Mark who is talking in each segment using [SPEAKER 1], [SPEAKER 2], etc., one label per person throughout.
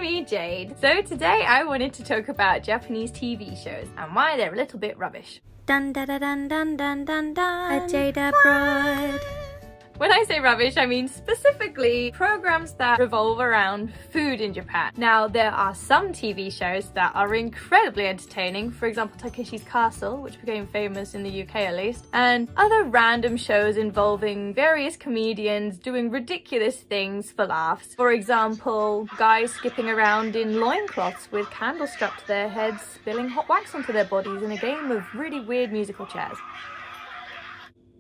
[SPEAKER 1] me, Jade. So today I wanted to talk about Japanese TV shows and why they're a little bit rubbish.
[SPEAKER 2] Dun dun dun dun dun dun dun. A Jade abroad.
[SPEAKER 1] When I say rubbish, I mean specifically programs that revolve around food in Japan. Now, there are some TV shows that are incredibly entertaining, for example, Takeshi's Castle, which became famous in the UK at least, and other random shows involving various comedians doing ridiculous things for laughs. For example, guys skipping around in loincloths with candles strapped to their heads, spilling hot wax onto their bodies in a game of really weird musical chairs.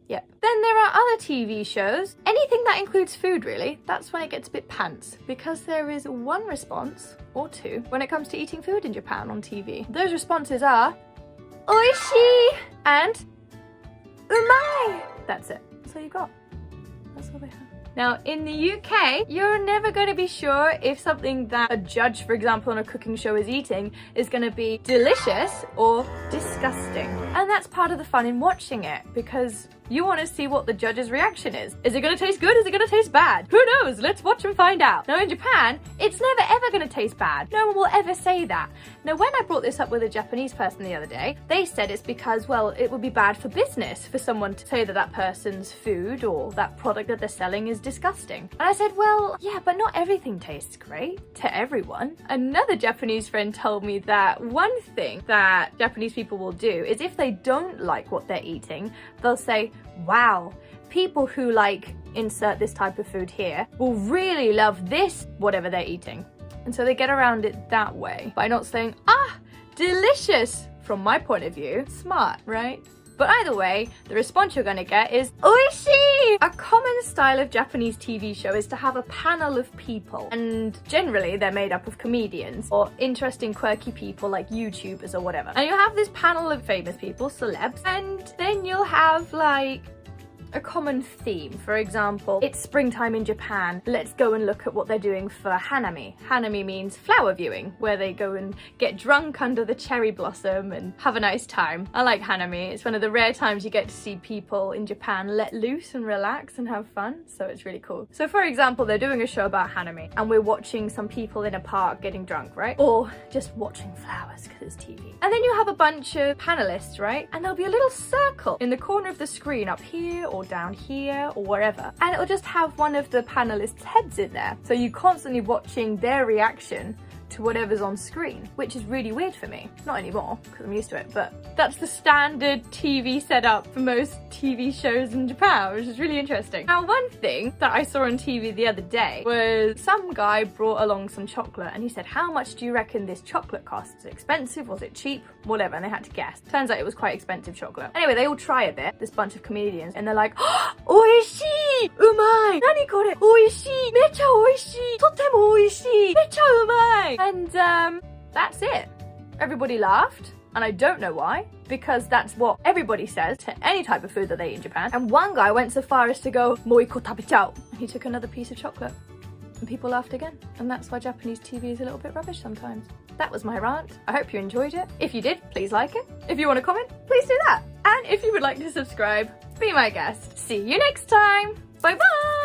[SPEAKER 1] Yeah. Then there are other TV shows, anything that includes food really, that's when it gets a bit pants, because there is one response, or two, when it comes to eating food in Japan on TV. Those responses are, oishi and umai. That's it. That's all you got. That's all they have. Now, in the UK, you're never going to be sure if something that a judge, for example, on a cooking show is eating is going to be delicious or disgusting. And that's part of the fun in watching it, because you want to see what the judge's reaction is. Is it going to taste good? Is it going to taste bad? Who knows? Let's watch and find out. Now, in Japan, it's never ever going to taste bad. No one will ever say that. Now, when I brought this up with a Japanese person the other day, they said it's because, well, it would be bad for business for someone to say that that person's food or that product that they're selling is disgusting. And I said, well, yeah, but not everything tastes great to everyone. Another Japanese friend told me that one thing that Japanese people will do is if they don't like what they're eating, they'll say, wow, people who insert this type of food here will really love this, whatever they're eating. And so they get around it that way by not saying, delicious, from my point of view. Smart, right? But either way, the response you're going to get is oishi! A common style of Japanese TV show is to have a panel of people, and generally they're made up of comedians or interesting quirky people like YouTubers or whatever. And you'll have this panel of famous people, celebs, and then you'll have a common theme. For example, it's springtime in Japan. Let's go and look at what they're doing for hanami. Hanami means flower viewing, where they go and get drunk under the cherry blossom and have a nice time. I like hanami. It's one of the rare times you get to see people in Japan let loose and relax and have fun, so it's really cool. So for example, they're doing a show about hanami and we're watching some people in a park getting drunk, right? Or just watching flowers because it's TV. And then you have a bunch of panelists, right? And there'll be a little circle in the corner of the screen up here or down here or wherever, and it'll just have one of the panelists' heads in there, so you're constantly watching their reaction to whatever's on screen, which is really weird for me. Not anymore, because I'm used to it, but that's the standard TV setup for most TV shows in Japan, which is really interesting. Now, one thing that I saw on TV the other day was some guy brought along some chocolate and he said, how much do you reckon this chocolate costs? Was it expensive? Was it cheap? Whatever, and they had to guess. Turns out it was quite expensive chocolate. Anyway, they all try a bit, this bunch of comedians, and they're like, oishi! Umai! Nani kore? Oishi! Mecha oishi! Totemo oishi! Mecha umai! And that's it. Everybody laughed, and I don't know why, because that's what everybody says to any type of food that they eat in Japan. And one guy went so far as to go, mo iko tabichao, and he took another piece of chocolate. And people laughed again. And that's why Japanese TV is a little bit rubbish sometimes. That was my rant. I hope you enjoyed it. If you did, please like it. If you want to comment, please do that. And if you would like to subscribe, be my guest. See you next time. Bye bye!